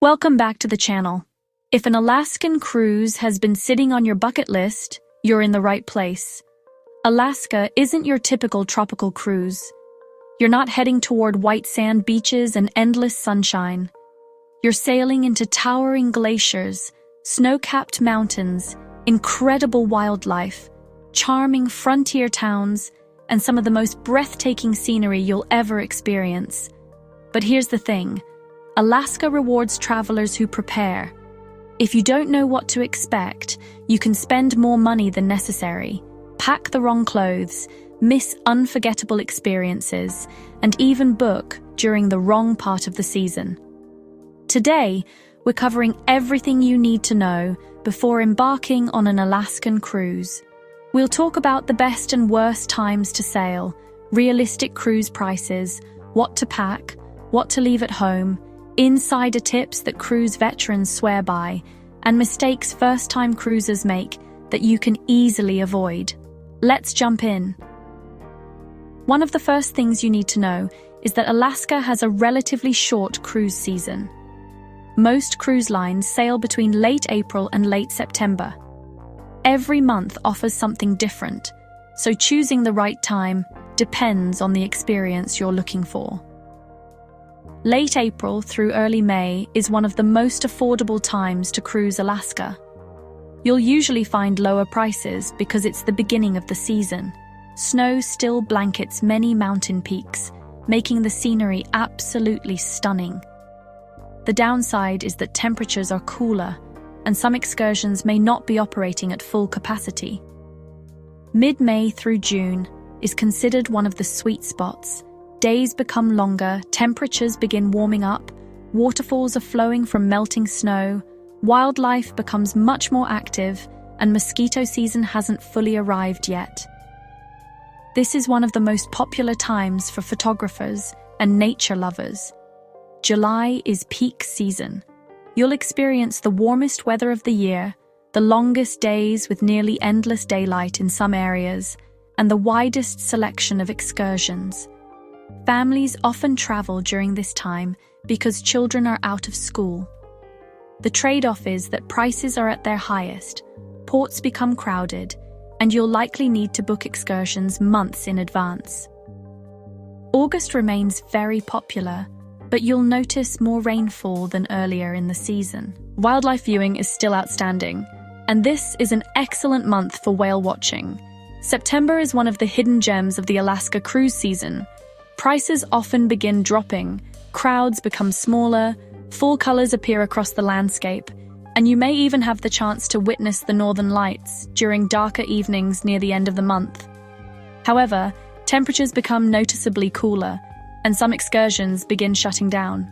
Welcome back to the channel. If an Alaskan cruise has been sitting on your bucket list, you're in the right place. Alaska isn't your typical tropical cruise. You're not heading toward white sand beaches and endless sunshine. You're sailing into towering glaciers, snow-capped mountains, incredible wildlife, charming frontier towns, and some of the most breathtaking scenery you'll ever experience. But here's the thing. Alaska rewards travelers who prepare. If you don't know what to expect, you can spend more money than necessary, pack the wrong clothes, miss unforgettable experiences, and even book during the wrong part of the season. Today, we're covering everything you need to know before embarking on an Alaskan cruise. We'll talk about the best and worst times to sail, realistic cruise prices, what to pack, what to leave at home, insider tips that cruise veterans swear by, and mistakes first-time cruisers make that you can easily avoid. Let's jump in. One of the first things you need to know is that Alaska has a relatively short cruise season. Most cruise lines sail between late April and late September. Every month offers something different, so choosing the right time depends on the experience you're looking for. Late April through early May is one of the most affordable times to cruise Alaska. You'll usually find lower prices because it's the beginning of the season. Snow still blankets many mountain peaks, making the scenery absolutely stunning. The downside is that temperatures are cooler, and some excursions may not be operating at full capacity. Mid-May through June is considered one of the sweet spots. Days become longer, temperatures begin warming up, waterfalls are flowing from melting snow, wildlife becomes much more active, and mosquito season hasn't fully arrived yet. This is one of the most popular times for photographers and nature lovers. July is peak season. You'll experience the warmest weather of the year, the longest days with nearly endless daylight in some areas, and the widest selection of excursions. Families often travel during this time because children are out of school. The trade-off is that prices are at their highest, ports become crowded, and you'll likely need to book excursions months in advance. August remains very popular, but you'll notice more rainfall than earlier in the season. Wildlife viewing is still outstanding, and this is an excellent month for whale watching. September is one of the hidden gems of the Alaska cruise season. Prices often begin dropping, crowds become smaller, full colors appear across the landscape, and you may even have the chance to witness the northern lights during darker evenings near the end of the month. However, temperatures become noticeably cooler, and some excursions begin shutting down.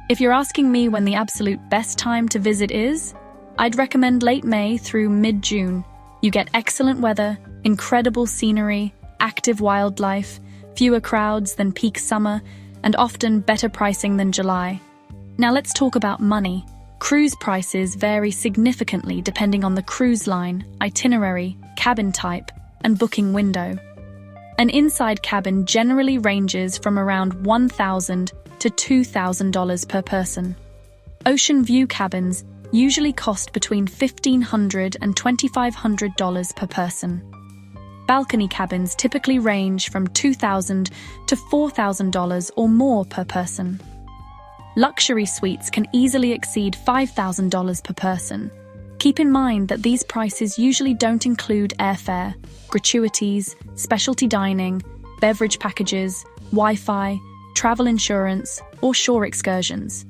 If you're asking me when the absolute best time to visit is, I'd recommend late May through mid-June. You get excellent weather, incredible scenery, active wildlife, fewer crowds than peak summer, and often better pricing than July. Now let's talk about money. Cruise prices vary significantly depending on the cruise line, itinerary, cabin type, and booking window. An inside cabin generally ranges from around $1,000 to $2,000 per person. Ocean view cabins usually cost between $1,500 and $2,500 per person. Balcony cabins typically range from $2,000 to $4,000 or more per person. Luxury suites can easily exceed $5,000 per person. Keep in mind that these prices usually don't include airfare, gratuities, specialty dining, beverage packages, Wi-Fi, travel insurance, or shore excursions.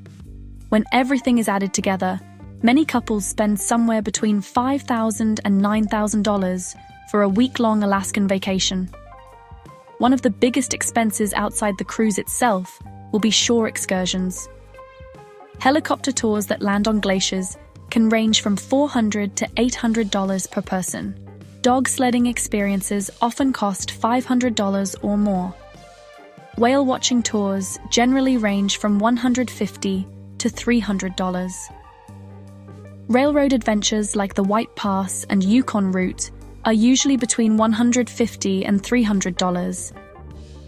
When everything is added together, many couples spend somewhere between $5,000 and $9,000 for a week-long Alaskan vacation. One of the biggest expenses outside the cruise itself will be shore excursions. Helicopter tours that land on glaciers can range from $400 to $800 per person. Dog sledding experiences often cost $500 or more. Whale watching tours generally range from $150 to $300. Railroad adventures like the White Pass and Yukon route are usually between $150 and $300.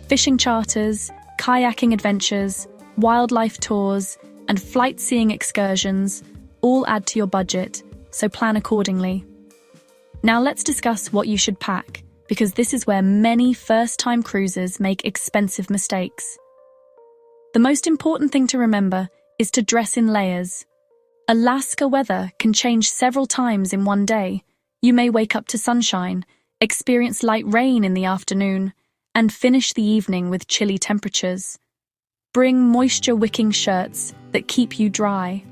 Fishing charters, kayaking adventures, wildlife tours, and flight-seeing excursions all add to your budget, so plan accordingly. Now let's discuss what you should pack, because this is where many first-time cruisers make expensive mistakes. The most important thing to remember is to dress in layers. Alaska weather can change several times in one day. You may wake up to sunshine, experience light rain in the afternoon, and finish the evening with chilly temperatures. Bring moisture-wicking shirts that keep you dry.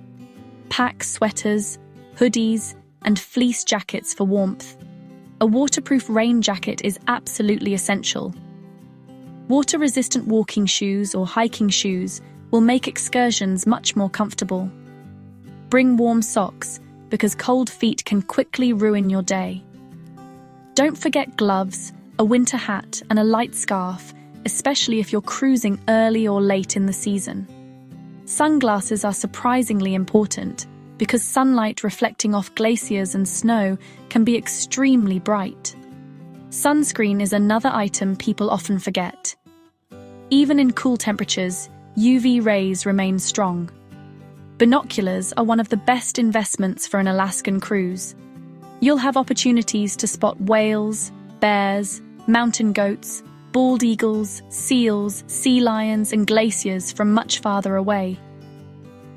Pack sweaters, hoodies, and fleece jackets for warmth. A waterproof rain jacket is absolutely essential. Water-resistant walking shoes or hiking shoes will make excursions much more comfortable. Bring warm socks, because cold feet can quickly ruin your day. Don't forget gloves, a winter hat, and a light scarf, especially if you're cruising early or late in the season. Sunglasses are surprisingly important, because sunlight reflecting off glaciers and snow can be extremely bright. Sunscreen is another item people often forget. Even in cool temperatures, UV rays remain strong. Binoculars are one of the best investments for an Alaskan cruise. You'll have opportunities to spot whales, bears, mountain goats, bald eagles, seals, sea lions, and glaciers from much farther away.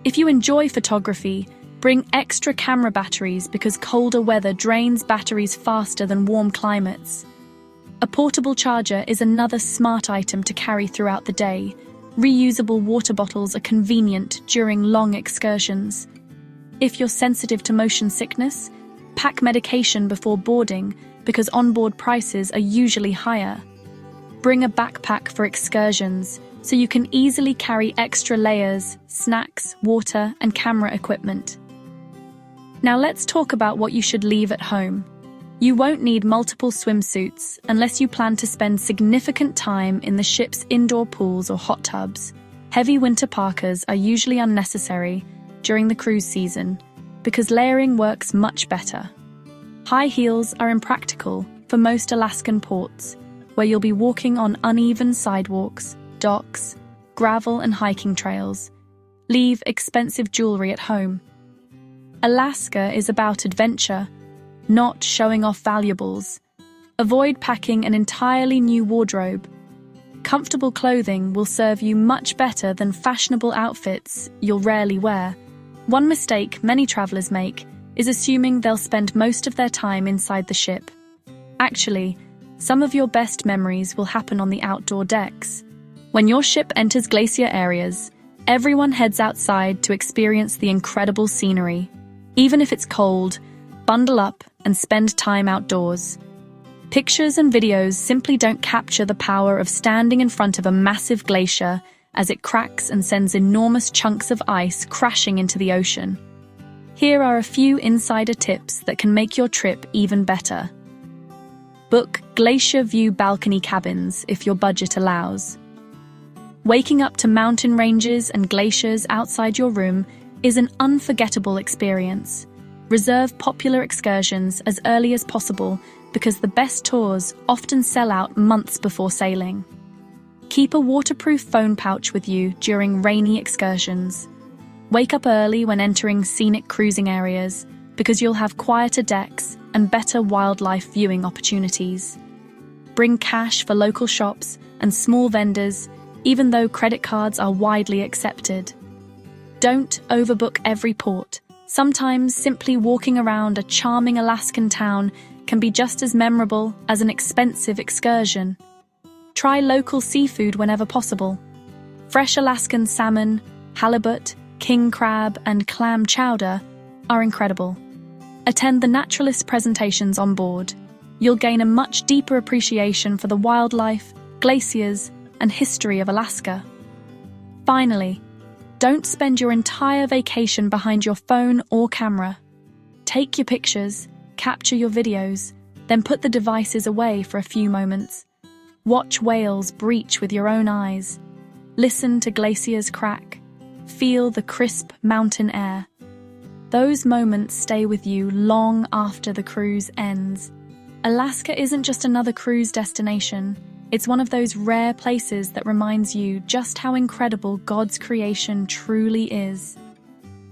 If you enjoy photography, bring extra camera batteries because colder weather drains batteries faster than warm climates. A portable charger is another smart item to carry throughout the day. Reusable water bottles are convenient during long excursions. If you're sensitive to motion sickness, pack medication before boarding because onboard prices are usually higher. Bring a backpack for excursions so you can easily carry extra layers, snacks, water, and camera equipment. Now let's talk about what you should leave at home. You won't need multiple swimsuits unless you plan to spend significant time in the ship's indoor pools or hot tubs. Heavy winter parkas are usually unnecessary during the cruise season because layering works much better. High heels are impractical for most Alaskan ports, where you'll be walking on uneven sidewalks, docks, gravel, and hiking trails. Leave expensive jewelry at home. Alaska is about adventure, not showing off valuables. Avoid packing an entirely new wardrobe. Comfortable clothing will serve you much better than fashionable outfits you'll rarely wear. One mistake many travelers make is assuming they'll spend most of their time inside the ship. Actually, some of your best memories will happen on the outdoor decks. When your ship enters glacier areas, everyone heads outside to experience the incredible scenery. Even if it's cold, bundle up and spend time outdoors. Pictures and videos simply don't capture the power of standing in front of a massive glacier as it cracks and sends enormous chunks of ice crashing into the ocean. Here are a few insider tips that can make your trip even better. Book glacier view balcony cabins if your budget allows. Waking up to mountain ranges and glaciers outside your room is an unforgettable experience. Reserve popular excursions as early as possible because the best tours often sell out months before sailing. Keep a waterproof phone pouch with you during rainy excursions. Wake up early when entering scenic cruising areas because you'll have quieter decks and better wildlife viewing opportunities. Bring cash for local shops and small vendors, even though credit cards are widely accepted. Don't overbook every port. Sometimes simply walking around a charming Alaskan town can be just as memorable as an expensive excursion. Try local seafood whenever possible. Fresh Alaskan salmon, halibut, king crab, and clam chowder are incredible. Attend the naturalist presentations on board. You'll gain a much deeper appreciation for the wildlife, glaciers, and history of Alaska. Finally, don't spend your entire vacation behind your phone or camera. Take your pictures, capture your videos, then put the devices away for a few moments. Watch whales breach with your own eyes. Listen to glaciers crack. Feel the crisp mountain air. Those moments stay with you long after the cruise ends. Alaska isn't just another cruise destination. It's one of those rare places that reminds you just how incredible God's creation truly is.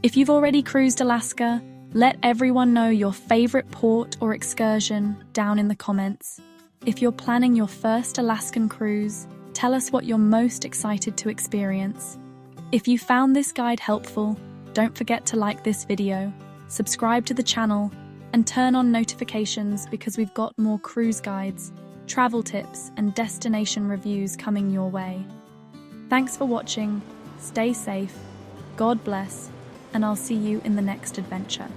If you've already cruised Alaska, let everyone know your favorite port or excursion down in the comments. If you're planning your first Alaskan cruise, tell us what you're most excited to experience. If you found this guide helpful, don't forget to like this video, subscribe to the channel, and turn on notifications because we've got more cruise guides, travel tips, and destination reviews coming your way. Thanks for watching, stay safe, God bless, and I'll see you in the next adventure.